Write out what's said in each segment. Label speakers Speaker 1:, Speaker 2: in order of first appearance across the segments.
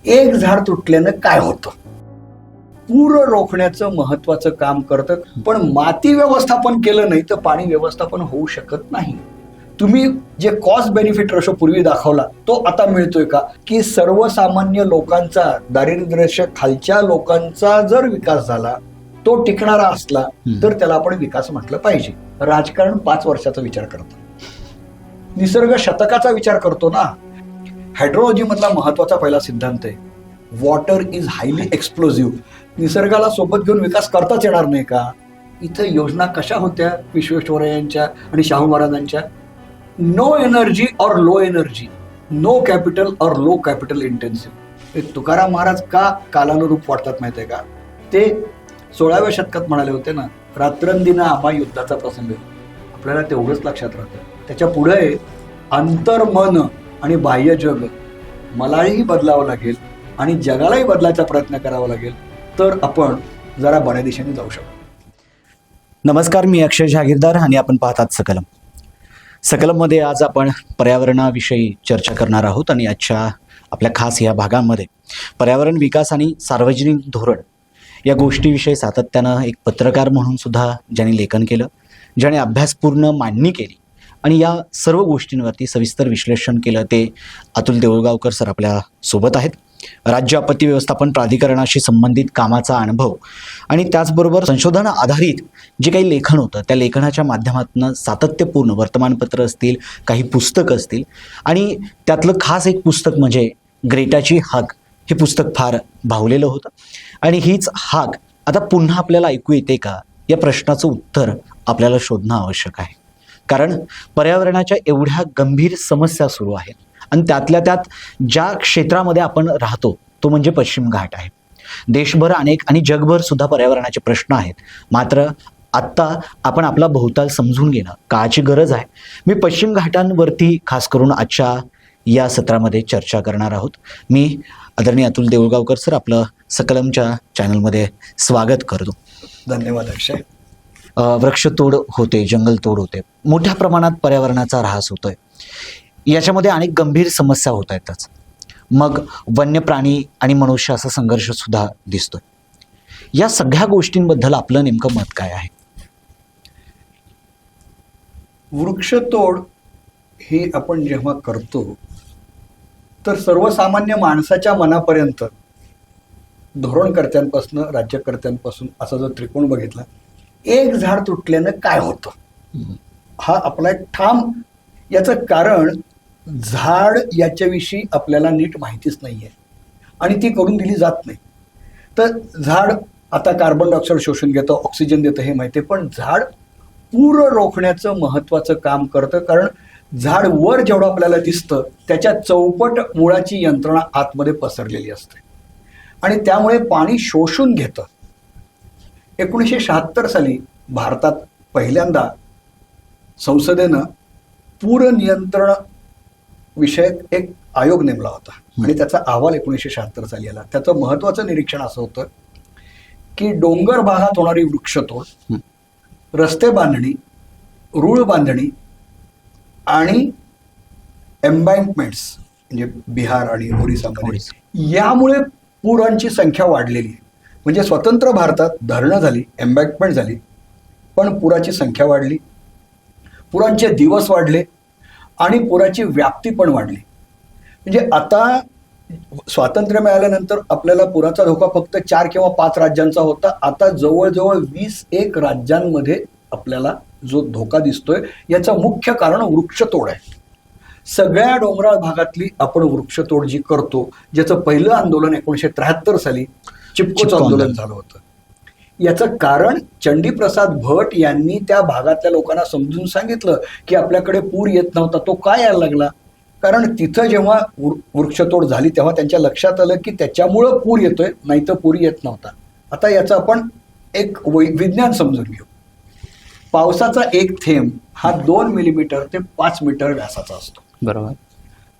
Speaker 1: एक झाड तुटल्यानं काय होतं? पूर रोखण्याचं महत्वाचं काम करतं, पण माती व्यवस्थापन केलं नाही तर पाणी व्यवस्थापन होऊ शकत नाही. तुम्ही जे कॉस्ट बेनिफिट रेशो पूर्वी दाखवला तो आता मिळतोय का? की सर्वसामान्य लोकांचा, दारिद्र्य खालच्या लोकांचा जर विकास झाला, तो टिकणारा असला तर त्याला आपण विकास म्हटलं पाहिजे. राजकारण 5 वर्षाचा विचार करतं, निसर्ग शतकाचा विचार करतो ना. हायड्रोलॉजी मधला महत्वाचा पहिला सिद्धांत आहे, वॉटर इज हायली एक्सप्लोजिव्ह. निसर्गाला सोबत घेऊन विकास करताच येणार नाही का? इथं योजना कशा होत्या विश्वेश्वरय्यांच्या आणि शाहू महाराजांच्या? नो एनर्जी और लो एनर्जी, नो कॅपिटल और low capital intensive. Tukaram Maharaj का कालानुरूप वाटतात माहितीये का? ते 16व्या शतकात म्हणाले होते ना, रात्रंदिना आम्हा युद्धाचा प्रसंग. आपल्याला तेवढंच लक्षात राहतं. त्याच्या पुढे अंतर्मन आणि बाह्य जग मलाही बदलावं लागेल आणि जगालाही बदलायचा प्रयत्न करावा लागेल, तर आपण जरा बऱ्या दिशेने जाऊ शकतो.
Speaker 2: नमस्कार, मी अक्षय जहागीरदार आणि आपण पाहतात सकलम. सकलममध्ये आज आपण पर्यावरणाविषयी चर्चा करणार आहोत आणि आजच्या आपल्या खास या भागामध्ये पर्यावरण विकास आणि सार्वजनिक धोरण या गोष्टीविषयी सातत्यानं एक पत्रकार म्हणून सुद्धा ज्यांनी लेखन केलं, ज्याने अभ्यासपूर्ण मांडणी केली आणि या सर्व गोष्टींवरती सविस्तर विश्लेषण केलं, ते अतुल देऊळगावकर सर आपल्या सोबत आहेत. राज्य आपत्ती व्यवस्थापन प्राधिकरणाशी संबंधित कामाचा अनुभव आणि त्याचबरोबर संशोधन आधारित जे काही लेखन होतं त्या लेखनाच्या माध्यमातून सातत्यपूर्ण वर्तमानपत्र असतील, काही पुस्तकं असतील आणि त्यातलं खास एक पुस्तक म्हणजे ग्रेटाची हाक. हे पुस्तक फार भावलेलं होतं आणि हीच हाक आता पुन्हा आपल्याला ऐकू येते का, या प्रश्नाचं उत्तर आपल्याला शोधणं आवश्यक आहे. कारण पर्यावरणाच्या एवढ्या गंभीर समस्या सुरू आहेत आणि त्यातल्या त्यात ज्या क्षेत्रामध्ये आपण राहतो तो म्हणजे पश्चिम घाट आहे. देशभर अनेक आणि जगभर सुद्धा पर्यावरणाचे प्रश्न आहेत. मात्र आत्ता आपण आपला भोवताल समजून घेणं काळाची गरज आहे. मी पश्चिम घाटांवरती खास करून आजच्या या सत्रामध्ये चर्चा करणार आहोत. मी आदरणीय अतुल देऊळगावकर सर आपलं सकलमच्या चॅनलमध्ये स्वागत करतो.
Speaker 1: धन्यवाद अक्षय.
Speaker 2: वृक्षतोड होते, जंगलतोड होते, मोठ्या प्रमाणात पर्यावरणाचा ऱ्हास होतोय, याच्यामध्ये अनेक गंभीर समस्या होत आहेतच. मग वन्य प्राणी आणि मनुष्य असा संघर्ष सुद्धा दिसतोय. या सगळ्या गोष्टींबद्दल आपलं नेमकं मत काय आहे?
Speaker 1: वृक्षतोड हे आपण जेव्हा करतो तर सर्वसामान्य माणसाच्या मनापर्यंत, धोरणकर्त्यांपासून राज्यकर्त्यांपासून असा जो त्रिकोण बघितला, एक झाड तुटल्यानं काय होतं हा आपला एक ठाम. याचं कारण झाड याच्याविषयी आपल्याला नीट माहितीच नाहीये आणि ती करून दिली जात नाही. तर झाड आता कार्बन डायऑक्साईड शोषून घेतं, ऑक्सिजन देतं हे माहिती आहे, पण झाड पूर रोखण्याचं महत्वाचं काम करतं. कारण झाड वर जेवढं आपल्याला दिसतं त्याच्या चौपट मुळाची यंत्रणा आतमध्ये पसरलेली असते आणि त्यामुळे पाणी शोषून घेतं. 1976 साली भारतात पहिल्यांदा संसदेनं पूर नियंत्रण विषयक एक आयोग नेमला होता आणि त्याचा अहवाल 1976 साली आला. त्याचं महत्वाचं निरीक्षण असं होतं की डोंगर भागात होणारी वृक्षतोड, रस्ते बांधणी, रूळ बांधणी आणि एम्बँकमेंट्स म्हणजे बिहार आणि ओरिसामध्ये, यामुळे पुरांची संख्या वाढलेली आहे. म्हणजे स्वतंत्र भारतात धरणं झाली, एम्बँकमेंट झाली, पण पुराची संख्या वाढली, पुरांचे दिवस वाढले आणि पुराची व्याप्ती पण वाढली. म्हणजे आता स्वातंत्र्य मिळाल्यानंतर आपल्याला पुराचा धोका फक्त 4 किंवा 5 राज्यांचा होता. आता जवळजवळ 21 राज्यांमध्ये आपल्याला जो धोका दिसतोय याचं मुख्य कारण वृक्षतोड आहे. सगळ्या डोंगराळ भागातली आपण वृक्षतोड जी करतो, ज्याचं पहिलं आंदोलन 1973 साली चिपकोचं आंदोलन झालं होतं. याचं कारण चंडीप्रसाद भट यांनी त्या भागातल्या लोकांना समजून सांगितलं की आपल्याकडे पूर येत नव्हता, तो काय यायला लागला? कारण तिथं जेव्हा वृक्षतोड झाली तेव्हा त्यांच्या लक्षात आलं की त्याच्यामुळं पूर येतोय, नाही तर पूर येत नव्हता. आता याचं आपण एक विज्ञान समजून घेऊ. पावसाचा एक थेंब हा 2 मिलीमीटर ते 5 मीटर व्यासाचा असतो.
Speaker 2: बरोबर.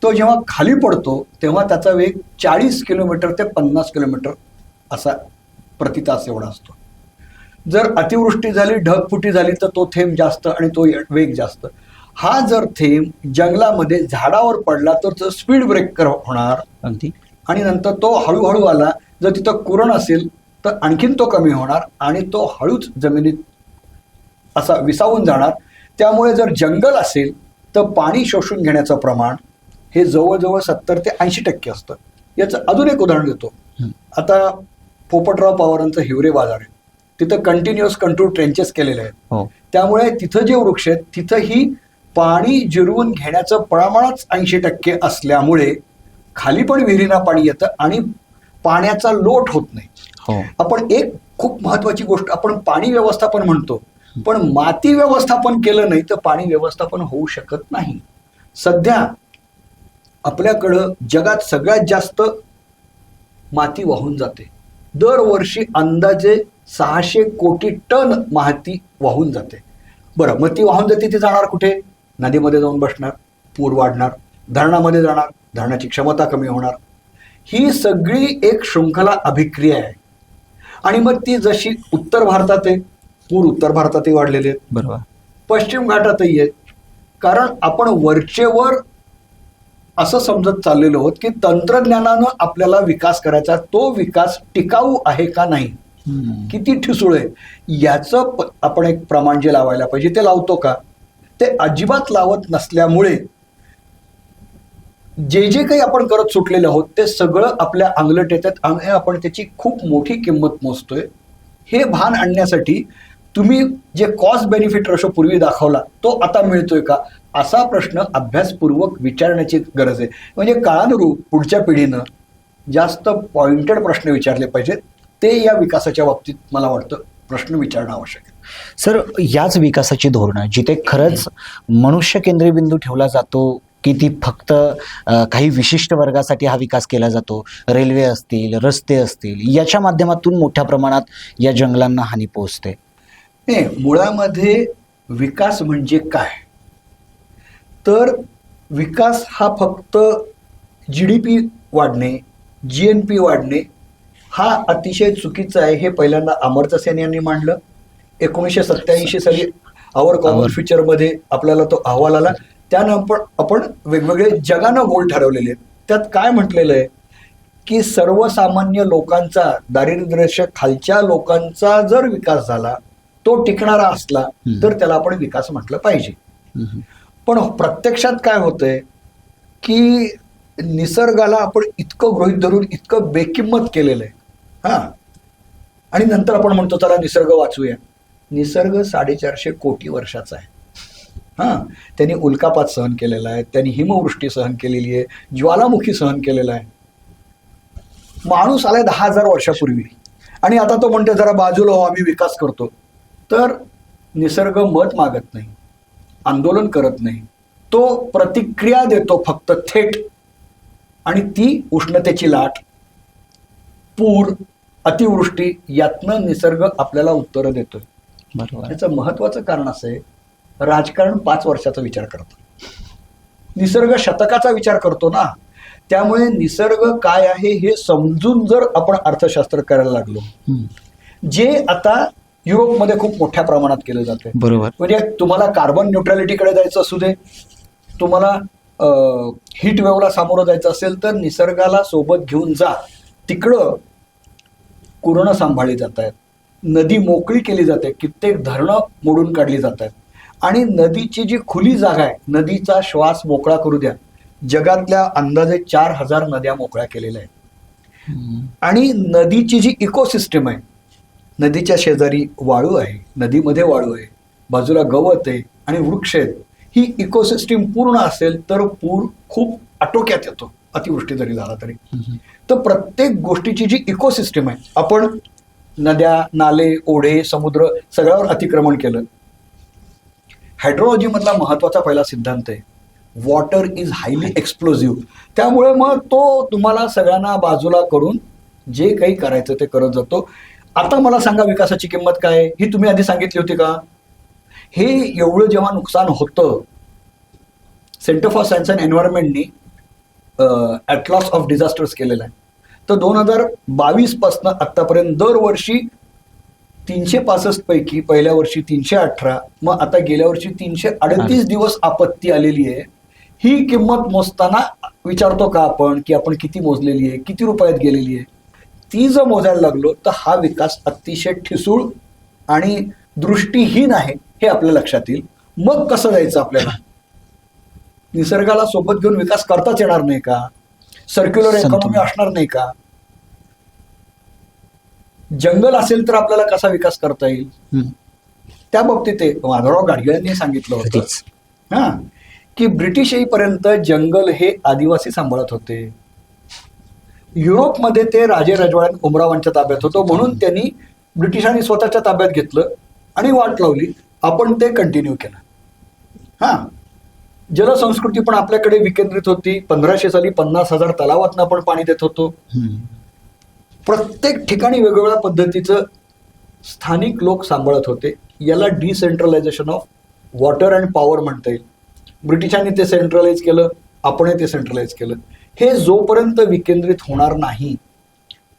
Speaker 1: तो जेव्हा खाली पडतो तेव्हा त्याचा वेग 40 किलोमीटर ते 50 किलोमीटर असा प्रति तास एवढा असतो. जर अतिवृष्टी झाली, ढगफुटी झाली तर तो थेंब जास्त आणि तो वेग जास्त. हा जर थेंब जंगलामध्ये झाडावर पडला तर तो स्पीड ब्रेकर होणार
Speaker 2: अगदी
Speaker 1: आणि नंतर तो हळूहळू आला. जर तिथं कुरण असेल तर आणखीन तो कमी होणार आणि तो हळूच जमिनीत असा विसावून जाणार. त्यामुळे जर जंगल असेल तर पाणी शोषून घेण्याचं प्रमाण हे जवळजवळ 70 ते 80% असतं. याचं अजून एक उदाहरण देतो. आता पोपटराव पवारांचं हिवरे बाजार आहे, तिथं कंटिन्युअस कंट्रोल ट्रेंचेस केलेले आहेत.
Speaker 2: हो.
Speaker 1: त्यामुळे तिथं जे वृक्ष आहेत तिथंही पाणी जिरवून घेण्याचं प्रमाणच 80% असल्यामुळे खाली पण विहिरींना पाणी येतं आणि पाण्याचा लोट होत नाही.
Speaker 2: हो.
Speaker 1: आपण एक खूप महत्वाची गोष्ट, आपण पाणी व्यवस्थापन म्हणतो, पण माती व्यवस्थापन केलं नाही तर पाणी व्यवस्थापन होऊ शकत नाही. सध्या आपल्याकडं जगात सगळ्यात जास्त माती वाहून जाते. दरवर्षी अंदाजे 600 कोटी टन माती वाहून जाते. बरं, मग ती वाहून जाते, ती जाणार कुठे? नदीमध्ये जाऊन बसणार, पूर वाढणार, धरणामध्ये जाणार, धरणाची क्षमता कमी होणार. ही सगळी एक शृंखला अभिक्रिया आहे. आणि मग ती जशी उत्तर भारतात आहे, पूर उत्तर भारतातही वाढलेले आहेत,
Speaker 2: बरोबर,
Speaker 1: पश्चिम घाटातही आहेत. कारण आपण वरचेवर असं समजत चाललेलो आहोत की तंत्रज्ञानानं आपल्याला विकास करायचा, तो विकास टिकाऊ आहे का नाही, किती ठिसूळ आहे, याचं आपण एक प्रमाण जे लावायला पाहिजे ते लावतो का? ते अजिबात लावत नसल्यामुळे जे जे काही आपण करत सुटलेले आहोत ते सगळं आपल्या अंगलट येतात आणि आपण त्याची खूप मोठी किंमत मोजतोय. हे भान आणण्यासाठी तुम्ही जे कॉस्ट बेनिफिट रेशो पूर्वी दाखवला तो आता मिळतोय का, असा प्रश्न अभ्यासपूर्वक विचारण्याची गरज आहे. म्हणजे काळानुरूप पुढच्या पिढीनं जास्त पॉइंटेड प्रश्न विचारले पाहिजेत. ते या विकासाच्या बाबतीत मला वाटतं प्रश्न विचारणं आवश्यक आहे.
Speaker 2: सर, याच विकासाची धोरणं जिथे खरंच मनुष्य केंद्रीय बिंदू ठेवला जातो की ती फक्त काही विशिष्ट वर्गासाठी हा विकास केला जातो, रेल्वे असतील, रस्ते असतील, याच्या माध्यमातून मोठ्या प्रमाणात या जंगलांना हानी पोहोचते.
Speaker 1: नाही, मुळामध्ये विकास म्हणजे काय? तर विकास हा फक्त GDP वाढणे, GNP वाढणे हा अतिशय चुकीचा आहे. हे पहिल्यांदा अमर्त्य सेन यांनी मांडलं. 1987 साली आवर कॉमन फ्युचरमध्ये आपल्याला तो अहवाल आला. त्यानंतर आपण वेगवेगळे जगानं गोल ठरवलेले आहेत. त्यात काय म्हटलेलं आहे की सर्वसामान्य लोकांचा, दारिद्र्य खालच्या लोकांचा जर विकास झाला, तो टिकणारा असला तर त्याला आपण विकास म्हटलं पाहिजे. पण प्रत्यक्षात काय होतंय की निसर्गाला आपण इतकं गृहीत धरून इतकं बेकिंमत केलेलं आहे. आणि नंतर आपण म्हणतो चला निसर्ग वाचूया. निसर्ग 450 कोटी वर्षाचा आहे. त्यांनी उल्कापात सहन केलेला आहे, त्यांनी हिमवृष्टी सहन केलेली आहे, ज्वालामुखी सहन केलेला आहे. माणूस आलाय 10,000 वर्षापूर्वी आणि आता तो म्हणतो जरा बाजूला हो, आम्ही विकास करतो. तर निसर्ग मत मागत नाही, आंदोलन करत नाही, तो प्रतिक्रिया देतो फक्त थेट. आणि ती उष्णतेची लाट, पूर, अतिवृष्टी यातनं निसर्ग आपल्याला उत्तरं देतोय.
Speaker 2: बरोबर.
Speaker 1: याचं महत्वाचं कारण असं आहे, राजकारण 5 वर्षाचा विचार करतं, निसर्ग शतकाचा विचार करतो ना. त्यामुळे निसर्ग काय आहे हे समजून जर आपण अर्थशास्त्र करायला लागलो, जे आता युरोपमध्ये खूप मोठ्या प्रमाणात केलं जातं.
Speaker 2: बरोबर.
Speaker 1: म्हणजे तुम्हाला कार्बन न्यूट्रॅलिटीकडे जायचं असू दे, तुम्हाला हीट वेव्हला सामोरं जायचं असेल तर निसर्गाला सोबत घेऊन जा. तिकडं कुरणं सांभाळली जात आहेत, नदी मोकळी केली जाते, कित्येक धरणं मोडून काढली जात आहेत. आणि नदीची जी खुली जागा आहे, नदीचा श्वास मोकळा करू द्या. जगातल्या अंदाजे 4,000 नद्या मोकळ्या केलेल्या आहेत. आणि नदीची जी इकोसिस्टम आहे, नदीच्या शेजारी वाळू आहे, नदीमध्ये वाळू आहे, बाजूला गवत आहे आणि वृक्ष आहेत. ही इकोसिस्टम पूर्ण असेल तर पूर खूप आटोक्यात येतो, अतिवृष्टी जरी झाला तरी. तर प्रत्येक गोष्टीची जी इकोसिस्टम आहे, आपण नद्या, नाले, ओढे, समुद्र सगळ्यावर अतिक्रमण केलं. हायड्रोलॉजी मधला महत्वाचा पहिला सिद्धांत आहे, वॉटर इज हायली एक्सप्लोजिव्ह. त्यामुळे मग तो तुम्हाला सगळ्यांना बाजूला करून जे काही करायचं ते करत जातो. आता मला सांगा विकासाची किंमत काय आहे? ही तुम्ही आधी सांगितली होती का? हे एवढं जेव्हा नुकसान होतं, सेंटर फॉर सायन्स अँड एन्व्हायरमेंटनी ॲटलॉस ऑफ डिझास्टर्स केलेला आहे. तर 2022 पासून आतापर्यंत दरवर्षी 365 पैकी पहिल्या वर्षी 318, मग आता गेल्या वर्षी 338 दिवस आपत्ती आलेली आहे. ही किंमत मोजताना विचारतो का आपण की आपण किती मोजलेली आहे, किती रुपयात गेलेली आहे? ती जर मोजायला लागलो तर हा विकास अतिशय ठिसूळ आणि दृष्टीहीन आहे हे आपल्या लक्षात येईल. मग कसं जायचं आपल्याला? निसर्गाला सोबत घेऊन विकास करताच येणार नाही का? सर्क्युलर इकॉनॉमी असणार नाही का? जंगल असेल तर आपल्याला कसा विकास करता येईल? त्या बाबतीत माधवराव गाडगीळ यांनी सांगितलं होतं हा की ब्रिटिश येईपर्यंत जंगल हे आदिवासी सांभाळत होते. युरोपमध्ये ते राजे रजवाड्यां उमरावांच्या ताब्यात होतं, म्हणून त्यांनी ब्रिटिशांनी स्वतःच्या ताब्यात घेतलं आणि वाट लावली. आपण ते कंटिन्यू केलं. हा जलसंस्कृती पण आपल्याकडे विकेंद्रित होती. 1500 साली 50,000 तलावातनं आपण पाणी देत होतो. प्रत्येक ठिकाणी वेगवेगळ्या पद्धतीचं स्थानिक लोक सांभाळत होते. याला decentralisation of water and power म्हणता येईल. ब्रिटिशांनी ते सेंट्रलाइज केलं, आपणही ते सेंट्रलाइज केलं. हे जोपर्यंत विकेंद्रित होणार नाही,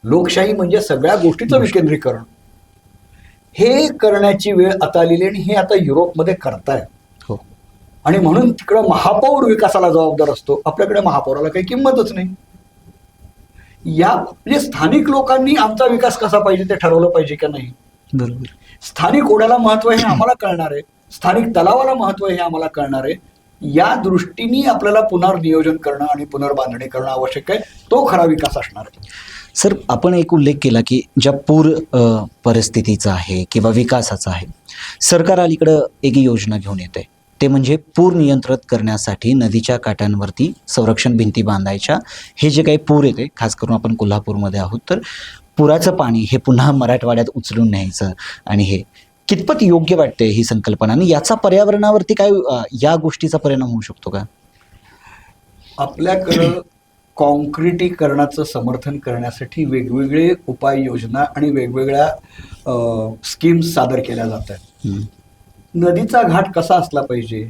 Speaker 1: लोकशाही म्हणजे सगळ्या गोष्टीचं विकेंद्रीकरण, हे करण्याची वेळ आता आलेली आणि हे आता युरोपमध्ये करतायत.
Speaker 2: हो.
Speaker 1: आणि म्हणून तिकडं महापौर विकासाला जबाबदार असतो. आपल्याकडे महापौराला काही किंमतच नाही. या म्हणजे स्थानिक लोकांनी आमचा विकास कसा पाहिजे ते ठरवलं पाहिजे का नाही?
Speaker 2: बरोबर.
Speaker 1: स्थानिक ओढ्याला महत्व हे आम्हाला कळणार आहे, स्थानिक तलावाला महत्व हे आम्हाला कळणार आहे. या दृष्टीने आपल्याला पुनर्नियोजन करणं आणि पुनर्बांधणी करणं आवश्यक आहे. तो खरा विकास असणार आहे.
Speaker 2: सर, आपण एक उल्लेख केला की ज्या पूर परिस्थितीचा आहे किंवा विकासाचा आहे, सरकार अलीकडं एक योजना घेऊन येते, ते म्हणजे पूर नियंत्रित करण्यासाठी नदीच्या काठांवरती संरक्षण भिंती बांधायच्या. हे जे काही पूर येते, खास करून आपण कोल्हापूरमध्ये आहोत, तर पुराचं पाणी हे पुन्हा मराठवाड्यात उचलून न्यायचं, आणि हे कितपत योग्य वाटते ही संकल्पना, आणि याचा पर्यावरणावरती काय या गोष्टीचा परिणाम होऊ शकतो का?
Speaker 1: आपल्याकडं कॉन्क्रिटीकरणाचं समर्थन करण्यासाठी वेगवेगळे उपाययोजना आणि वेगवेगळ्या स्कीम्स सादर केल्या जात आहेत. नदीचा घाट कसा असला पाहिजे?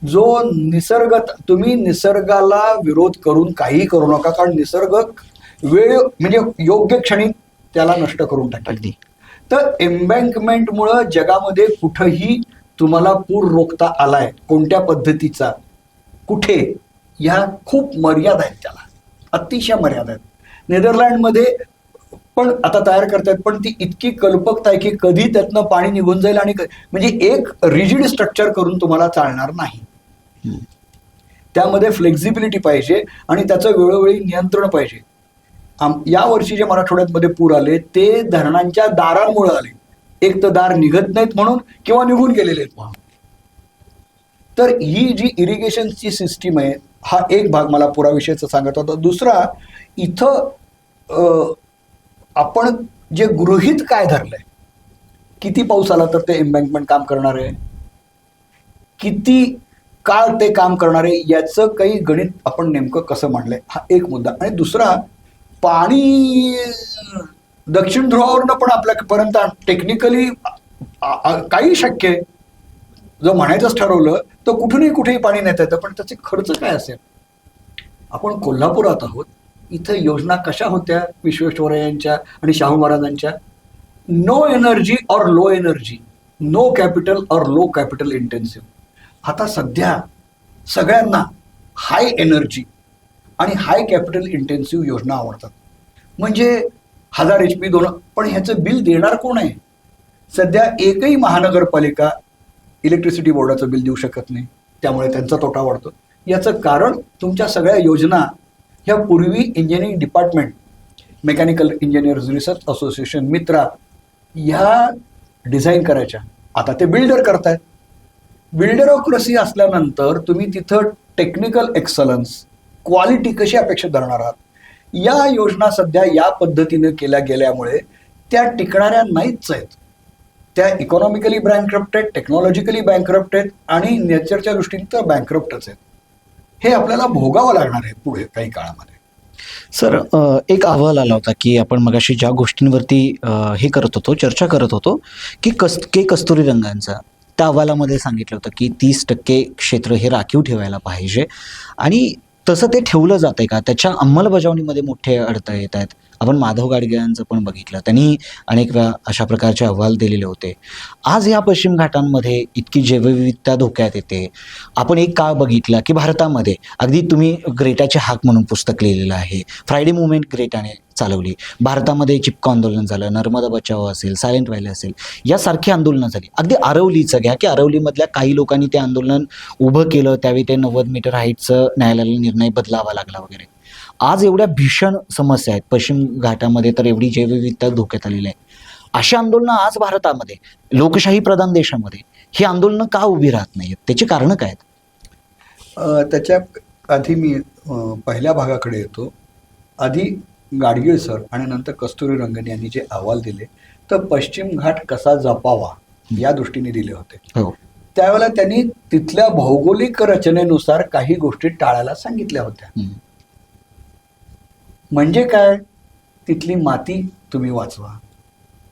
Speaker 1: जो निसर्ग, तुम्ही निसर्गाला विरोध करून काही करू नका, कारण निसर्ग वेळ म्हणजे योग्य क्षणी त्याला नष्ट करून टाकेल.
Speaker 2: अगदी.
Speaker 1: तर एम्बँकमेंटमुळं जगामध्ये कुठंही तुम्हाला पूर रोखता आलाय, कोणत्या पद्धतीचा, कुठे, ह्या खूप मर्यादा आहेत, त्याला अतिशय मर्यादा आहेत. नेदरलँडमध्ये पण आता तयार करतायत, पण ती इतकी कल्पकता आहे की कधी त्यातनं पाणी निघून जाईल आणि म्हणजे एक रिजिड स्ट्रक्चर करून तुम्हाला चालणार नाही. त्यामध्ये फ्लेक्झिबिलिटी पाहिजे आणि त्याचं वेळोवेळी नियंत्रण पाहिजे. या वर्षी जे मराठवाड्यामध्ये पूर आले ते धरणांच्या दारांमुळे आले. एक तर दार निघत नाहीत म्हणून किंवा निघून गेलेले आहेत म्हणून. तर ही जी इरिगेशनची सिस्टीम आहे, हा एक भाग मला पुराविषयीचा सांगत होता. दुसरा, इथं आपण जे गृहीत काय धरलंय, किती पाऊस आला तर ते एम्बँकमेंट काम करणार आहे, किती काळ ते काम करणार आहे, याचं काही गणित आपण नेमकं कसं मांडलंय, हा एक मुद्दा. आणि दुसरा, पाणी दक्षिण ध्रुवावरनं पण आपल्यापर्यंत टेक्निकली काही शक्य आहे. जर म्हणायचंच ठरवलं तर कुठेही पाणी नेता येतं, पण त्याचे खर्च काय असेल? आपण कोल्हापुरात आहोत, इथं योजना कशा होत्या विश्वेश्वरय्यांच्या आणि शाहू महाराजांच्या? नो एनर्जी और लो एनर्जी, नो कॅपिटल और लो कॅपिटल इंटेन्सिव्ह. आता सध्या सगळ्यांना हाय एनर्जी आणि हाय कॅपिटल इंटेन्सिव्ह योजना आवडतात. म्हणजे 1000 HP 2, पण ह्याचं बिल देणार कोण आहे? सध्या एकही महानगरपालिका इलेक्ट्रिसिटी बोर्डाचं बिल देऊ शकत नाही, त्यामुळे त्यांचा तोटा वाढतो. याचं कारण तुमच्या सगळ्या योजना ह्या पूर्वी engineering department, mechanical engineers research association, मित्रा ह्या डिझाईन करायच्या. आता ते बिल्डर करतायत. बिल्डरोक्रसी असल्यानंतर तुम्ही तिथं टेक्निकल एक्सलन्स, क्वालिटी कशी अपेक्षित धरणार आहात? या योजना सध्या या पद्धतीने केल्या गेल्यामुळे त्या टिकणाऱ्या नाहीच आहेत. त्या इकॉनॉमिकली बँकरप्ट आहेत, टेक्नॉलॉजिकली बँकरप्ट आहेत आणि नेचरच्या दृष्टीने तर बँकरप्टच आहेत. हे आपल्याला भोगावं लागणार आहे पुढे काही काळामध्ये.
Speaker 2: सर, एक अहवाल आला होता की आपण मगाशी ज्या गोष्टींवरती हे करत होतो, चर्चा करत होतो की कस्तुरी रंगांचा, त्या अहवालामध्ये सांगितलं होतं की 30% क्षेत्र हे राखीव ठेवायला पाहिजे, आणि तसं ते ठेवलं जातंय का? त्याच्या अंमलबजावणीमध्ये मोठे अडथळे येत आहेत. आपण माधव गाडगे यांचं पण बघितलं, त्यांनी अनेक वेळा अशा प्रकारचे अहवाल दिलेले होते. आज या पश्चिम घाटांमध्ये इतकी जैवविविधता धोक्यात येते. आपण एक काळ बघितला की भारतामध्ये अगदी तुम्ही ग्रेटाचे हाक म्हणून पुस्तक लिहिलेलं आहे, फ्रायडे मुवमेंट ग्रेटाने चालवली. भारतामध्ये चिपको आंदोलन झालं, नर्मदा बचाओ असेल, सायलेंट व्हॅली असेल, यासारखी आंदोलनं झाली. अगदी आरवलीचं घ्या की आरवलीमधल्या काही लोकांनी ते आंदोलन उभं केलं, त्यावेळी ते 90 मीटर हाईटचं न्यायालयाला निर्णय बदलावा लागला वगैरे. आज एवढ्या भीषण समस्या आहेत पश्चिम घाटामध्ये, तर एवढी जैवविविधता धोक्यात आलेली आहे. अशी आंदोलनं आज भारतामध्ये, लोकशाही प्रधान देशामध्ये ही आंदोलनं का उभी राहत नाहीत? त्याची कारणं काय आहेत?
Speaker 1: त्याच्या आधी मी पहिल्या भागाकडे येतो. आधी गाडगीळ सर आणि नंतर कस्तुरी रंगन यांनी जे अहवाल दिले, तर पश्चिम घाट कसा जपावा या दृष्टीने दिले होते.
Speaker 2: हो,
Speaker 1: त्यावेळेला त्यांनी तिथल्या भौगोलिक रचनेनुसार काही गोष्टी टाळायला सांगितल्या होत्या. म्हणजे काय? तिथली माती तुम्ही वाचवा,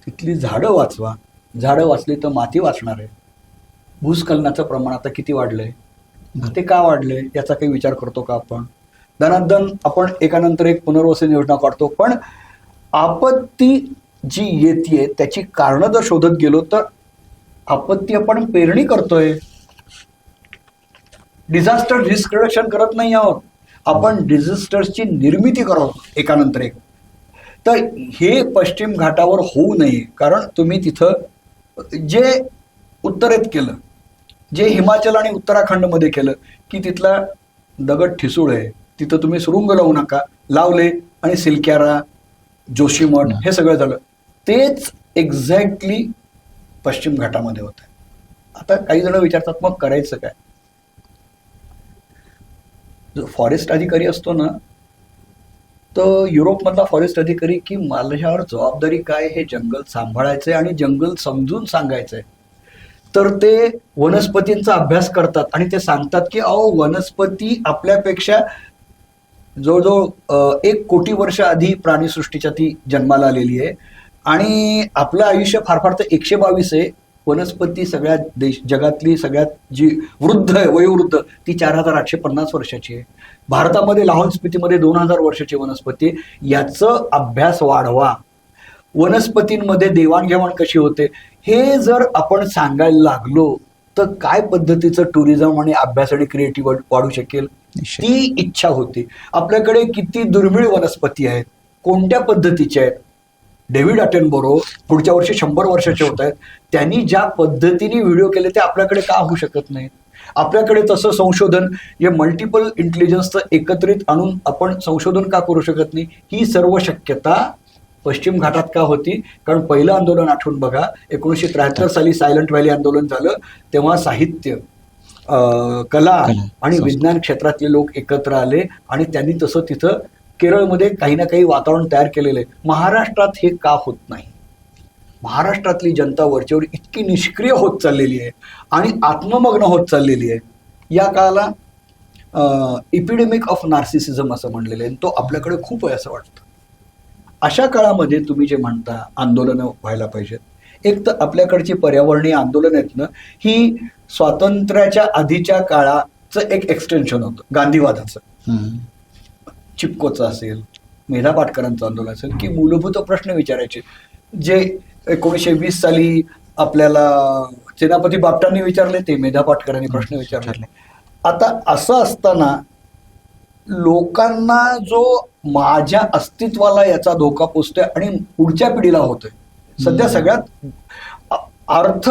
Speaker 1: तिथली झाडं वाचवा. झाडं वाचली तर माती वाचणार आहे. भूस्खलनाचं प्रमाण आता किती वाढलंय, ते का वाढलंय याचा काही विचार करतो का आपण? दनादन आपण एकानंतर एक पुनर्वसन योजना काढतो, पण आपत्ती जी येते त्याची कारणं जर शोधत गेलो तर आपत्ती आपण पेरणी करतोय, डिझास्टर रिस्क रिडक्शन करत नाही आहोत. आपण डिझास्टर्सची निर्मिती करतो एकानंतर एक. तर हे पश्चिम घाटावर होऊ नये, कारण तुम्ही तिथं जे उत्तरेत केलं, जे हिमाचल आणि उत्तराखंडमध्ये केलं की तिथला दगड ठिसूळ आहे, तिथं तुम्ही सुरुंग लावू नका, लावले आणि सिलक्यारा, जोशीमठ हे सगळं झालं. तेच एक्झॅक्टली पश्चिम घाटामध्ये होत आहे. आता काही जण विचारतात मग करायचं काय? जो फॉरेस्ट अधिकारी असतो ना, तर युरोपमधला फॉरेस्ट अधिकारी की माझ्यावर जबाबदारी काय, हे जंगल सांभाळायचंय आणि जंगल समजून सांगायचंय. तर ते वनस्पतींचा अभ्यास करतात आणि ते सांगतात की अहो, वनस्पती आपल्यापेक्षा जवळजवळ 1 कोटी वर्ष आधी प्राणीसृष्टीच्या ती जन्माला आलेली आहे आणि आपलं आयुष्य फार फार तर 122 आहे. वनस्पती सगळ्यात जगातली सगळ्यात जी वृद्ध आहे, वयोवृद्ध, ती 4850 वर्षाची आहे. भारतामध्ये लाहोल स्पितीमध्ये 2000 वर्षाची वनस्पती. याचं अभ्यास वाढवा. वनस्पतींमध्ये देवाणघेवाण कशी होते हे जर आपण सांगायला लागलो तर काय पद्धतीचं टुरिझम आणि अभ्यास आणि क्रिएटिव्ह वाढू शकेल, ती इच्छा होती. आपल्याकडे किती दुर्मिळ वनस्पती आहेत, कोणत्या पद्धतीच्या आहेत. डेव्हिड अटेनबरो पुढच्या वर्षी 100 वर्षाचे होत आहेत. त्यांनी ज्या पद्धतीने व्हिडिओ केले ते आपल्याकडे का होऊ शकत नाही? आपल्याकडे तसं संशोधन, हे मल्टिपल इंटेलिजन्सचं एकत्रित आणून आपण संशोधन का करू शकत नाही? ही सर्व शक्यता पश्चिम घाटात का होती? कारण पहिलं आंदोलन आठवून बघा, 1973 साली सायलेंट व्हॅली आंदोलन झालं. तेव्हा साहित्य, कला आणि विज्ञान क्षेत्रातले लोक एकत्र आले आणि त्यांनी तसं तिथं केरळमध्ये काही ना काही वातावरण तयार केलेलं आहे. महाराष्ट्रात हे का होत नाही? महाराष्ट्रातली जनता वरचेवर इतकी निष्क्रिय होत चाललेली आहे आणि आत्ममग्न होत चाललेली आहे. या काळाला इपिडेमिक ऑफ नार्सिसिझम असं म्हणलेलं आहे. तो आपल्याकडे खूप आहे असं वाटतं. अशा काळामध्ये तुम्ही जे म्हणता आंदोलनं व्हायला पाहिजेत, एक तर आपल्याकडची पर्यावरणीय आंदोलन आहेत ना, ही स्वातंत्र्याच्या आधीच्या काळाचं एक एक्सटेन्शन होतं. गांधीवादाचं, चिपकोचं असेल, मेधा पाटकरांचं आंदोलन असेल, की मूलभूत प्रश्न विचारायचे जे 1920 साली आपल्याला सेनापती बापटांनी विचारले, ते मेधा पाटकरांनी प्रश्न विचारले. आता असं असताना लोकांना जो माझ्या अस्तित्वाला याचा धोका पोचतोय आणि पुढच्या पिढीला होतोय. सध्या सगळ्यात अर्थ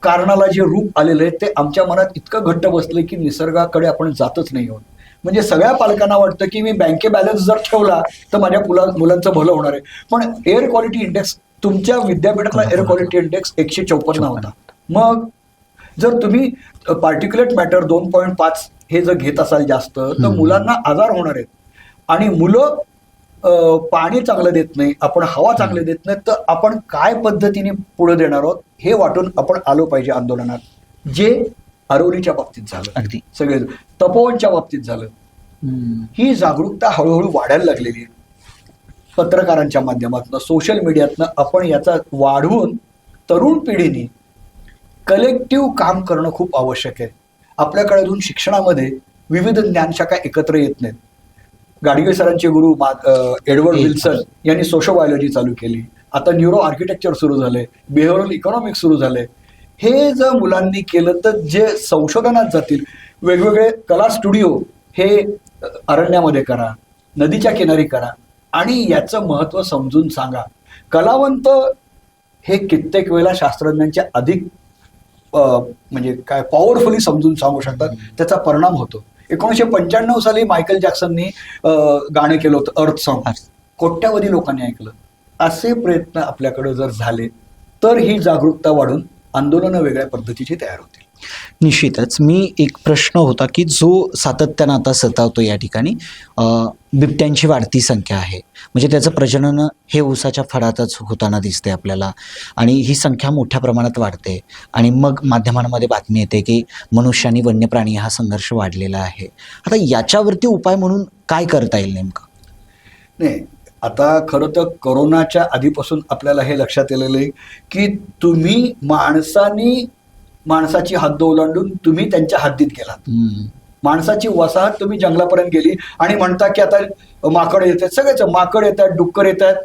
Speaker 1: कारणाला जे रूप आलेलं आहे ते आमच्या मनात इतकं घट्ट बसलंय की निसर्गाकडे आपण जातच नाही आहोत. म्हणजे सगळ्या पालकांना वाटतं की मी बँके बॅलन्स जर ठेवला तर माझ्या मुलांचं भलं होणार आहे. पण एअर क्वालिटी इंडेक्स, तुमच्या विद्यापीठातला एअर क्वालिटी इंडेक्स 154 होता. मग जर तुम्ही पार्टिक्युलेट मॅटर 2.5 हे जर घेत असाल जास्त, तर मुलांना आजार होणार आहेत. आणि मुलं पाणी चांगलं देत नाही, आपण हवा चांगली देत नाही, तर आपण काय पद्धतीने पुढे देणार आहोत हे वाटून आपण आलो पाहिजे आंदोलनात. जे अरवलीच्या बाबतीत झालं,
Speaker 2: अगदी
Speaker 1: सगळे तपोवनच्या बाबतीत झालं, ही जागरूकता हळूहळू वाढायला लागलेली आहे. पत्रकारांच्या माध्यमातून, सोशल मीडियातनं आपण याचा वाढवून तरुण पिढीने कलेक्टिव्ह काम करणं खूप आवश्यक आहे. आपल्याकडे अजून शिक्षणामध्ये विविध ज्ञानशाखा एकत्र येत नाहीत. गाडगीळ सरांचे गुरु एडवर्ड
Speaker 2: एक.
Speaker 1: विल्सन यांनी सोशोबायोलॉजी चालू केली. आता न्यूरो आर्किटेक्चर सुरू झाले, बिहेव्हिअरल इकॉनॉमिक्स सुरू झाले. हे जर मुलांनी केलं तर जे संशोधनात जातील, वेगवेगळे कला स्टुडिओ हे अरण्यामध्ये करा, नदीच्या किनारी करा आणि याचं महत्त्व समजून सांगा. कलावंत हे कित्येक वेळेला शास्त्रज्ञांच्या अधिक म्हणजे काय पॉवरफुली समजून सांगू शकतात, त्याचा परिणाम होतो. 1995 साली मायकल जॅक्सननी गाणं केलं होतं अर्थ सॉन्ग, कोट्यावधी लोकांनी ऐकलं. असे प्रयत्न आपल्याकडे जर झाले तर ही जागरूकता वाढून आंदोलनं वेगळ्या पद्धतीची तयार होतील.
Speaker 2: निश्चितच. मी एक प्रश्न होता की जो सातत्यानं आता सतावतो या ठिकाणी, बिबट्यांची वाढती संख्या आहे, म्हणजे त्याचं प्रजनन हे ऊसाच्या फडातच होताना दिसते आपल्याला आणि ही संख्या मोठ्या प्रमाणात वाढते आणि मग माध्यमांमध्ये बातमी येते की मनुष्य आणि वन्य प्राणी हा संघर्ष वाढलेला आहे. आता याच्यावरती उपाय म्हणून काय करता येईल नेमकं?
Speaker 1: नाही, आता खरं तर कोरोनाच्या आधीपासून आपल्याला हे लक्षात आलेलं आहे की तुम्ही माणसाची हद्द ओलांडून तुम्ही त्यांच्या हद्दीत गेलात. माणसाची वसाहत तुम्ही जंगलापर्यंत गेली आणि म्हणता की आता माकड येत आहेत, सगळेच माकड येत आहेत, डुक्कर येत आहेत,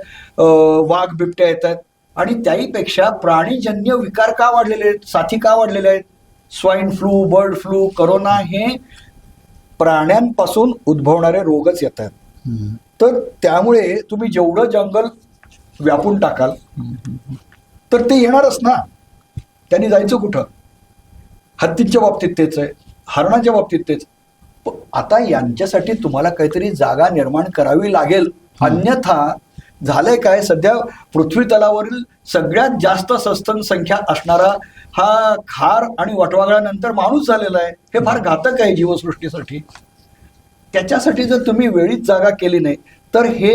Speaker 1: वाघ बिबट्या येत आहेत. आणि त्याहीपेक्षा प्राणीजन्य विकार का वाढलेले आहेत, साथी का वाढलेले आहेत, swine flu, bird flu, corona, हे प्राण्यांपासून उद्भवणारे रोगच येतात. तर त्यामुळे तुम्ही जेवढं जंगल व्यापून टाकाल तर ते येणारच ना. त्यांनी जायचं कुठं? हत्तीच्या बाबतीत तेच आहे, हरणाच्या बाबतीत तेच. आता यांच्यासाठी तुम्हाला काहीतरी जागा निर्माण करावी लागेल. अन्यथा झालंय काय, सध्या पृथ्वी तलावरील सगळ्यात जास्त सस्तन संख्या असणारा हा खार आणि वटवाघळानंतर माणूस झालेला आहे. हे फार घातक आहे जीवसृष्टीसाठी. त्याच्यासाठी जर तुम्ही वेळीच जागा केली नाही तर हे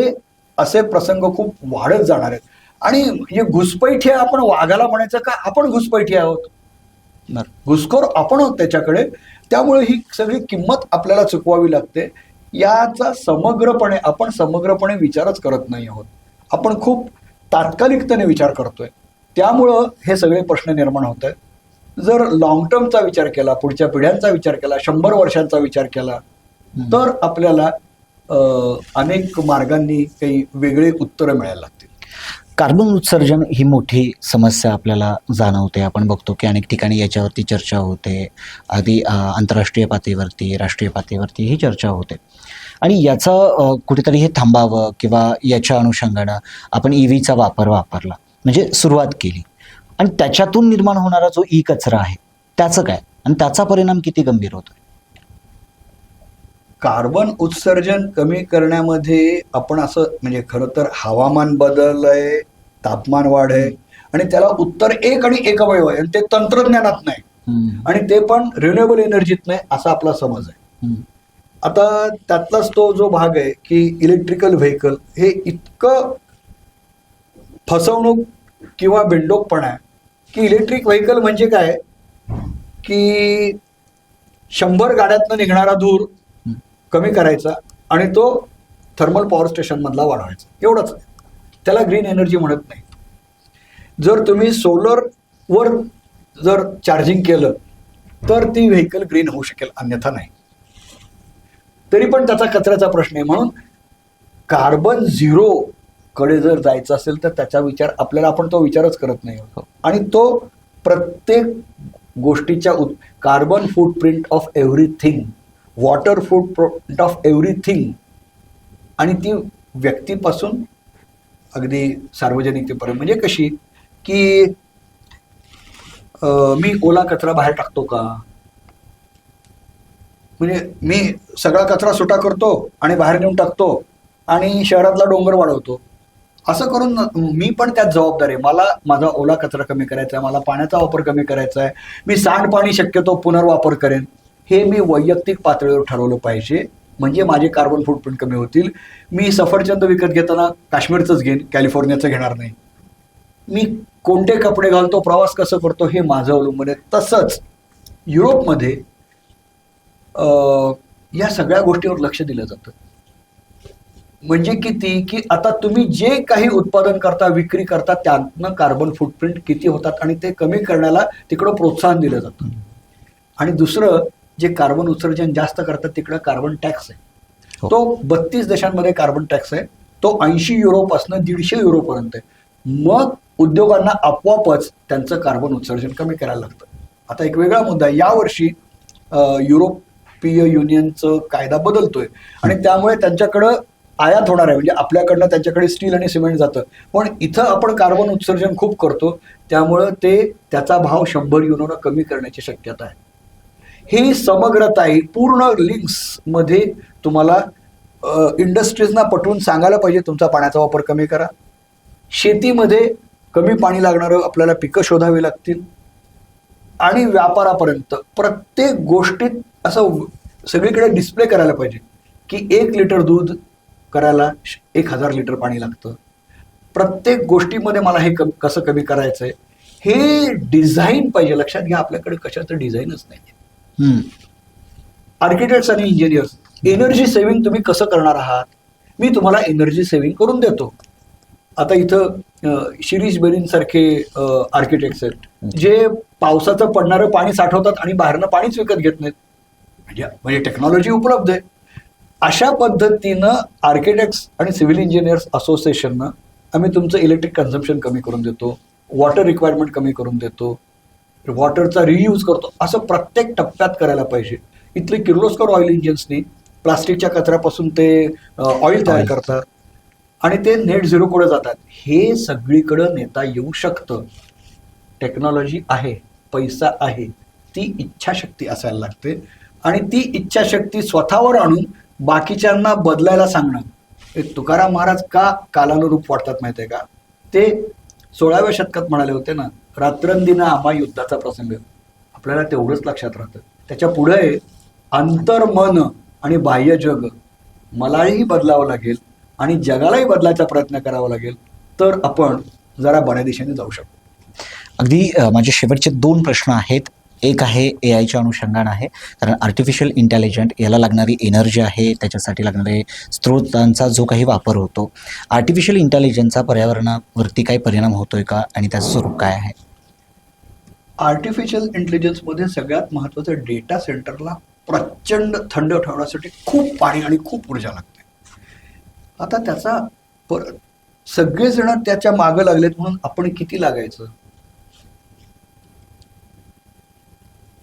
Speaker 1: असे प्रसंग खूप वाढत जाणार आहेत. आणि हे घुसपैठी आपण वाघाला म्हणायचं का, आपण घुसपैठी आहोत, घुसखोर आपण आहोत त्याच्याकडे. त्यामुळे ही सगळी किंमत आपल्याला चुकवावी लागते. याचा समग्रपणे विचारच करत नाही आहोत. आपण खूप तात्कालिकतेने विचार करतोय, त्यामुळं हे सगळे प्रश्न निर्माण होत आहेत. जर लॉंग टर्मचा विचार केला, पुढच्या पिढ्यांचा विचार केला, 100 वर्षांचा विचार केला तर आपल्याला अनेक मार्गांनी काही वेगळे उत्तरं मिळायला लागतील.
Speaker 2: कार्बन उत्सर्जन ही मोठी समस्या आपल्याला जाणवते. आपण बघतो की अनेक ठिकाणी याच्यावरती चर्चा होते, आधी आंतरराष्ट्रीय पातळीवरती, राष्ट्रीय पातळीवरती ही चर्चा होते आणि याचं कुठेतरी हे थांबावं किंवा याच्या अनुषंगानं आपण EVचा वापरला, म्हणजे सुरुवात केली आणि त्याच्यातून निर्माण होणारा जो कचरा आहे त्याचं काय आणि त्याचा परिणाम किती गंभीर होतो?
Speaker 1: कार्बन उत्सर्जन कमी करण्यामध्ये आपण असं म्हणजे खरं तर हवामान बदल आहे, तापमान वाढ आहे आणि त्याला उत्तर एक आणि एकमेव आहे आणि ते तंत्रज्ञानात नाही आणि ते पण रिन्युएबल एनर्जीत नाही असा आपला समज आहे. आता त्यातलाच तो जो भाग आहे की इलेक्ट्रिकल व्हेकल, हे इतकं फसवणूक किंवा बिंडोकपणा आहे की इलेक्ट्रिक व्हेकल म्हणजे काय की 100 गाड्यातनं निघणारा धूर कमी करायचा आणि तो थर्मल पॉवर स्टेशन मधला वाढवायचा, एवढंच. त्याला ग्रीन एनर्जी म्हणत नाही. जर तुम्ही सोलरवर जर चार्जिंग केलं तर ती व्हेकल ग्रीन होऊ शकेल, अन्यथा नाही. तरी पण त्याचा कचऱ्याचा प्रश्न आहे. म्हणून कार्बन झिरो कडे जर जायचं असेल तर त्याचा विचार आपण तो विचारच करत नाही. आणि तो प्रत्येक गोष्टीच्या carbon footprint of everything, water footprint of everything, आणि ती व्यक्तीपासून अगदी सार्वजनिकतेपर्यंत. म्हणजे कशी की मी ओला कचरा बाहेर टाकतो का, म्हणजे मी सगळा कचरा सुटा करतो आणि बाहेर नेऊन टाकतो आणि शहरातला डोंगर वाढवतो, असं करून मी पण त्यात जबाबदार आहे. मला माझा ओला कचरा कमी करायचा आहे, मला पाण्याचा वापर कमी करायचा आहे, मी सांडपाणी शक्यतो पुनर्वापर करेन. हे मी वैयक्तिक पातळीवर ठरवलं पाहिजे, म्हणजे माझे कार्बन फूटप्रिंट कमी होतील. मी सफरचंद विकत घेताना काश्मीरचंच घेईन, कॅलिफोर्नियाचं घेणार नाही. मी कोणते कपडे घालतो, प्रवास कसं करतो हे माझं अवलंबून आहे. तसंच युरोपमध्ये या सगळ्या गोष्टीवर लक्ष दिलं जातं. म्हणजे किती की आता तुम्ही जे काही उत्पादन करता, विक्री करता, त्यातनं कार्बन फूटप्रिंट किती होतात आणि ते कमी करण्याला तिकडं प्रोत्साहन दिलं जातं. आणि दुसरं, जे कार्बन उत्सर्जन जास्त करतात तिकडं कार्बन टॅक्स आहे.
Speaker 2: हो.
Speaker 1: तो 32 देशांमध्ये कार्बन टॅक्स आहे. तो 80 युरोपासून 150 युरोपर्यंत आहे. मग उद्योगांना आपोआपच त्यांचं कार्बन उत्सर्जन कमी करायला लागतं. आता एक वेगळा मुद्दा आहे, यावर्षी युरोपीय युनियनचं कायदा बदलतोय आणि त्यामुळे त्यांच्याकडं आयात होणार आहे, म्हणजे आपल्याकडनं त्यांच्याकडे स्टील आणि सिमेंट जातं, पण इथं आपण कार्बन उत्सर्जन खूप करतो, त्यामुळं त्याचा भाव 100 युरोनं कमी करण्याची शक्यता आहे. ही समग्रता ही पूर्ण लिंक्समध्ये तुम्हाला इंडस्ट्रीजना पटवून सांगायला पाहिजे तुमचा पाण्याचा वापर कमी करा. शेतीमध्ये कमी पाणी लागणारं आपल्याला पिकं शोधावी लागतील आणि व्यापारापर्यंत प्रत्येक गोष्टीत असं सगळीकडे डिस्प्ले करायला पाहिजे की 1 लिटर दूध करायला 1000 लिटर पाणी लागतं. प्रत्येक गोष्टीमध्ये मला हे कसं कमी करायचंय हे डिझाईन पाहिजे. लक्षात घ्या, आपल्याकडे कशाचं डिझाईनच नाही. आर्किटेक्ट्स आणि इंजिनियर्स, एनर्जी सेव्हिंग तुम्ही कसं करणार आहात, मी तुम्हाला एनर्जी सेव्हिंग करून देतो. आता इथं शिरीष बेरीन सारखे आर्किटेक्ट्स आहेत जे पावसाचं पडणारं पाणी साठवतात आणि बाहेरनं पाणीच विकत घेत नाहीत. म्हणजे टेक्नॉलॉजी उपलब्ध आहे. अशा पद्धतीनं आर्किटेक्ट्स आणि सिव्हिल इंजिनियर्स असोसिएशननं आम्ही तुमचं इलेक्ट्रिक कन्झम्पशन कमी करून देतो, वॉटर रिक्वायरमेंट कमी करून देतो, वॉटरचा रियूज करतो, असं प्रत्येक टप्प्यात करायला पाहिजे. इथले किर्लोस्कर ऑइल इंजिन्सनी प्लास्टिकच्या कचऱ्यापासून ते ऑइल तयार करतात आणि ते नेट झिरोकडे जातात. हे सगळीकडं नेता येऊ शकतं. टेक्नॉलॉजी आहे, पैसा आहे, ती इच्छाशक्ती असायला लागते आणि ती इच्छाशक्ती स्वतःवर आणून बाकीच्यांना बदलायला सांगणं. तुकाराम महाराज का कालानुरूप वाटतात माहिती आहे का? ते 16व्या शतकात म्हणाले होते ना, रात्रंदिना आम्हा युद्धाचा प्रसंग. आपल्याला तेवढंच लक्षात राहतं. त्याच्या पुढे अंतर्मन आणि बाह्य जग मलाही बदलावं लागेल आणि जगालाही बदलायचा प्रयत्न करावा लागेल, तर आपण जरा बऱ्या दिशेने जाऊ शकतो.
Speaker 2: अगदी माझे शेवटचे 2 प्रश्न आहेत. एक आहे AIच्या अनुषंगानं आहे, कारण आर्टिफिशियल इंटेलिजंट याला लागणारी एनर्जी आहे, त्याच्यासाठी लागणारे स्रोतांचा जो काही वापर होतो, आर्टिफिशियल इंटेलिजन्सचा पर्यावरणावरती काही परिणाम होतोय का आणि त्याचं स्वरूप काय आहे?
Speaker 1: आर्टिफिशियल इंटेलिजन्समध्ये सगळ्यात महत्त्वाचं, डेटा सेंटरला प्रचंड थंड ठेवण्यासाठी खूप पाणी आणि खूप ऊर्जा लागते. आता त्याचा सगळेजण त्याच्या मागं लागलेत म्हणून आपण किती लागायचं?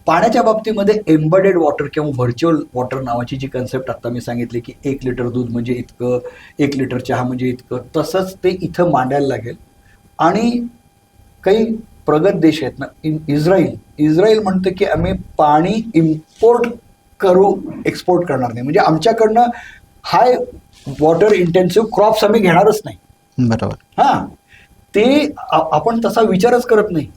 Speaker 1: पाण्याच्या बाबतीमध्ये एम्बेडेड वॉटर किंवा व्हर्च्युअल वॉटर नावाची जी कन्सेप्ट आता मी सांगितली की 1 लिटर दूध म्हणजे इतकं, 1 लिटर चहा म्हणजे इतकं, तसंच ते इथं मांडायला लागेल. आणि काही प्रगत देश आहेत ना, इस्रायल म्हणतं की आम्ही पाणी इम्पोर्ट करू, एक्सपोर्ट करणार नाही. म्हणजे आमच्याकडनं हाय वॉटर इंटेन्सिव्ह क्रॉप्स आम्ही घेणारच नाही.
Speaker 2: बरोबर.
Speaker 1: हां, ते आपण तसा विचारच करत नाही.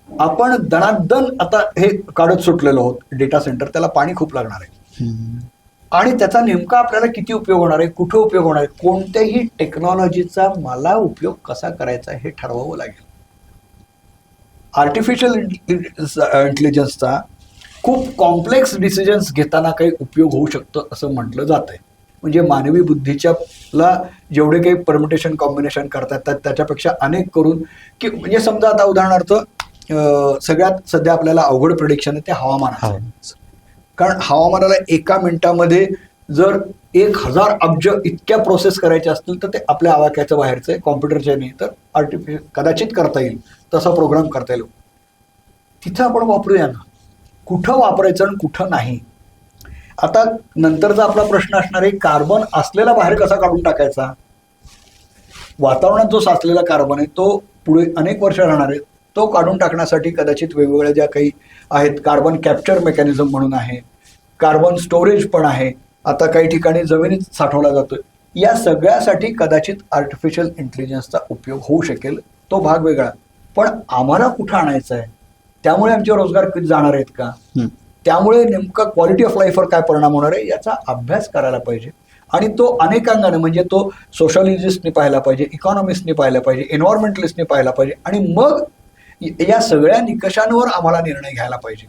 Speaker 1: आपण दणादण आता हे काढत सुटलेलो आहोत डेटा सेंटर, त्याला पाणी खूप लागणार आहे आणि त्याचा नेमका आपल्याला किती उपयोग होणार आहे, कुठे उपयोग होणार आहे, कोणत्याही टेक्नॉलॉजीचा मला उपयोग कसा करायचा हे ठरवावं लागेल. आर्टिफिशियल इंटेलिजन्सचा खूप कॉम्प्लेक्स डिसिजन्स घेताना काही उपयोग होऊ शकतं असं म्हटलं जात आहे. म्हणजे मानवी बुद्धीच्याला जेवढे काही परम्युटेशन कॉम्बिनेशन करता येतात त्याच्यापेक्षा अनेक करून, की म्हणजे समजा आता उदाहरणार्थ सगळ्यात सध्या आपल्याला अवघड प्रेडिक्शन आहे ते हवामानाचं. कारण हवामानाला एका मिनिटामध्ये जर 1000 अब्ज इतक्या प्रोसेस करायच्या असतील तर ते आपल्या आवाक्याचं बाहेरचं आहे, कॉम्प्युटरच्या नाही, तर आर्टिफिशियल कदाचित करता येईल, तसा प्रोग्राम करता येईल. तिथं आपण वापरूया ना, कुठं वापरायचं आणि कुठं नाही. आता नंतरचा आपला प्रश्न असणार आहे, कार्बन असलेला बाहेर कसा काढून टाकायचा. वातावरणात जो साचलेला कार्बन आहे तो पुढे अनेक वर्ष राहणार आहे, तो काढून टाकण्यासाठी कदाचित वेगवेगळ्या ज्या काही आहेत, कार्बन कॅप्चर मेकॅनिझम म्हणून आहे, कार्बन स्टोरेज पण आहे, आता काही ठिकाणी जमिनीत साठवला जातोय. या सगळ्यासाठी कदाचित आर्टिफिशियल इंटेलिजन्सचा उपयोग होऊ शकेल. तो भाग वेगळा, पण आम्हाला कुठं आणायचं आहे, त्यामुळे आमचे रोजगार किती जाणार आहेत का, त्यामुळे नेमका क्वालिटी ऑफ लाईफवर काय परिणाम होणार आहे याचा अभ्यास करायला पाहिजे. आणि तो अनेकांगाने, म्हणजे तो सोशॉलॉजिस्टनी पाहायला पाहिजे, इकॉनॉमिस्टनी पाहायला पाहिजे, एन्व्हायरमेंटलिस्टनी पाहायला पाहिजे आणि मग या सगळ्या निकषांवर आम्हाला निर्णय घ्यायला पाहिजे.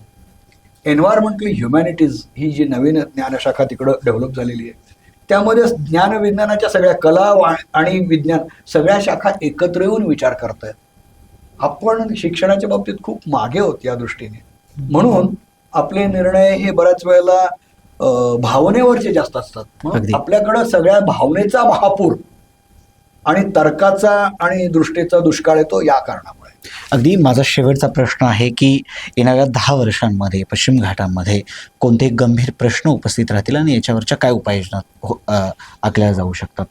Speaker 1: एन्व्हायरमेंटली ह्युमॅनिटीज ही जी नवीन ज्ञानशाखा तिकडं डेव्हलप झालेली आहे, त्यामध्ये ज्ञान विज्ञानाच्या सगळ्या कला आणि विज्ञान सगळ्या शाखा एकत्र येऊन विचार करतायत. आपण शिक्षणाच्या बाबतीत खूप मागे होत या दृष्टीने, म्हणून आपले निर्णय हे बऱ्याच वेळेला भावनेवरचे जास्त असतात. मग
Speaker 2: अगदी.
Speaker 1: आपल्याकडं सगळ्या भावनेचा महापूर आणि तर्काचा आणि दृष्टीचा दुष्काळ येतो या कारणामुळे.
Speaker 2: अगदी माझा शेवटचा प्रश्न आहे की येणाऱ्या 10 वर्षांमध्ये पश्चिम घाटामध्ये कोणते गंभीर प्रश्न उपस्थित राहतील आणि याच्यावरच्या काय उपाययोजना आखल्या जाऊ शकतात?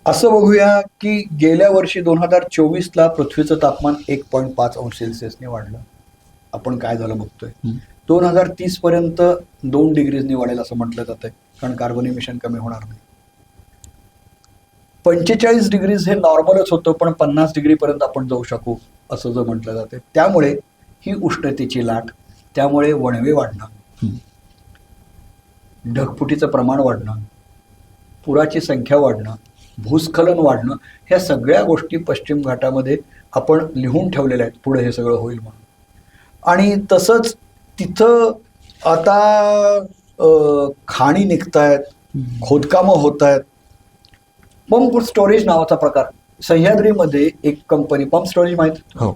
Speaker 1: असं बघूया की गेल्या वर्षी 2024ला पृथ्वीचं तापमान 1.5 अंश सेल्सिअसने वाढलं. आपण काय झालं बघतोय. 2030 पर्यंत 2 डिग्रीजनी वाढेल असं म्हटलं जातंय, कारण कार्बन इमिशन कमी होणार नाही. 45 डिग्रीज हे नॉर्मलच होतं, पण 50 डिग्रीपर्यंत आपण जाऊ शकू असं जर म्हटलं जाते. त्यामुळे ही उष्णतेची लाट, त्यामुळे वणवे वाढणं, ढगफुटीचं प्रमाण वाढणं, पुराची संख्या वाढणं, भूस्खलन वाढणं, ह्या सगळ्या गोष्टी पश्चिम घाटामध्ये आपण लिहून ठेवलेल्या आहेत पुढे हे सगळं होईल म्हणून. आणि तसंच तिथं आता खाणी निघतायत, खोदकामं होत आहेत. पंप स्टोरेज नावाचा प्रकार सह्याद्रीमध्ये एक कंपनी, पंप स्टोरेज माहित,
Speaker 2: हो,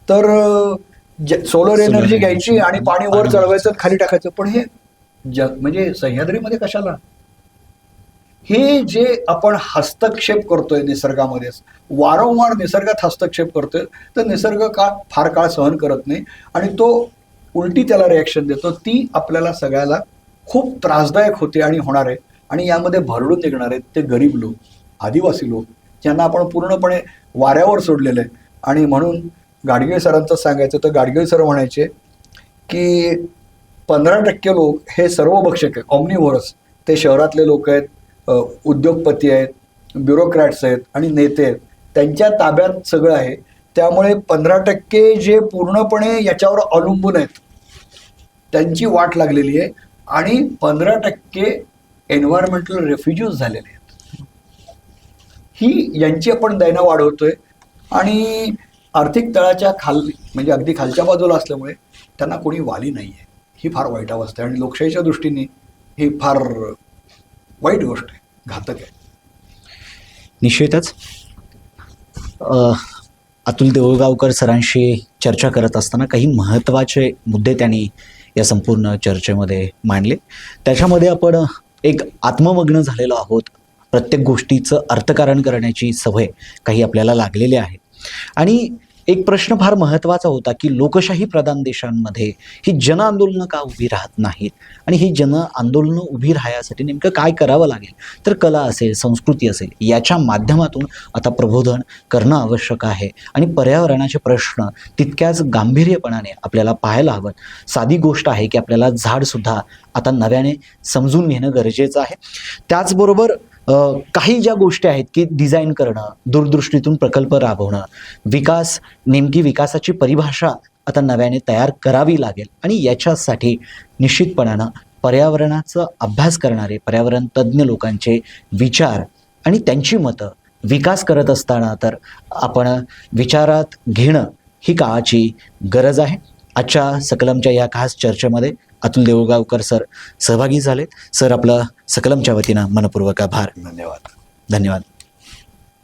Speaker 1: तर सोलर एनर्जी घ्यायची आणि पाणी वर चढवायचं खाली टाकायचं. पण हे म्हणजे सह्याद्रीमध्ये कशाला? हे जे आपण हस्तक्षेप करतोय निसर्गामध्ये, वारंवार निसर्गात हस्तक्षेप करतोय, तर निसर्ग फार काळ सहन करत नाही आणि तो उलटी त्याला रिॲक्शन देतो. ती आपल्याला सगळ्याला खूप त्रासदायक होते आणि होणार आहे. आणि यामध्ये भरडून निघणार आहेत ते गरीब लोक, आदिवासी लोक, ज्यांना आपण पूर्णपणे वाऱ्यावर सोडलेलं आहे. आणि म्हणून गाडगीळ सरांचं सांगायचं तर गाडगीळ सर म्हणायचे की 15% लोक हे सर्वभक्षक आहे, ऑम्निव्होरस. ते शहरातले लोक आहेत, उद्योगपती आहेत, ब्युरोक्रॅट्स आहेत आणि नेते आहेत, त्यांच्या ताब्यात सगळं आहे. त्यामुळे 15% जे पूर्णपणे याच्यावर अवलंबून आहेत त्यांची वाट लागलेली आहे आणि 15% एन्व्हायरमेंटल रेफ्युजीज झालेले आहेत. ही यांची आपण दैना वाढवतोय आणि आर्थिक तळाच्या खाली म्हणजे अगदी खालच्या बाजूला असल्यामुळे त्यांना कोणी वाली नाही आहे. ही फार वाईट अवस्था आहे आणि लोकशाहीच्या दृष्टीने ही फार वाईट गोष्ट आहे, घातक आहे.
Speaker 2: निश्चितच. अतुल देऊळगावकर सरांशी चर्चा करत असताना काही महत्त्वाचे मुद्दे त्यांनी या संपूर्ण चर्चेमध्ये मांडले. त्याच्यामध्ये आपण एक आत्ममग्न झालेलो आहोत. प्रत्येक गोष्टीचं अर्थकारण करण्याची सवय काही आपल्याला लागलेली आहे. आणि एक प्रश्न फार महत्त्वाचा होता की लोकशाही प्रधान देशांमध्ये ही जन आंदोलनं का उभी राहत नाहीत आणि ही जन आंदोलनं उभी राहण्यासाठी नेमकं काय करावं लागेल. तर कला असेल, संस्कृती असेल, याच्या माध्यमातून आता प्रबोधन करणं आवश्यक आहे आणि पर्यावरणाचे प्रश्न तितक्याच गांभीर्यपणाने आपल्याला पाहायला हवं. साधी गोष्ट आहे की आपल्याला झाडसुद्धा आता नव्याने समजून घेणं गरजेचं आहे. त्याचबरोबर काही ज्या गोष्टी आहेत की डिझाईन करणं, दूरदृष्टीतून प्रकल्प राबवणं, विकास, नेमकी विकासाची परिभाषा आता नव्याने तयार करावी लागेल. आणि याच्यासाठी निश्चितपणानं पर्यावरणाचा अभ्यास करणारे पर्यावरण तज्ज्ञ लोकांचे विचार आणि त्यांची मतं विकास करत असताना तर आपण विचारात घेणं ही काळाची गरज आहे. आजच्या सकलमच्या या खास चर्चेमध्ये अतुल देऊळगावकर सर सहभागी झालेत. सर, आपलं सकलमच्या वतीनं मनपूर्वक आभार.
Speaker 1: धन्यवाद.
Speaker 2: धन्यवाद.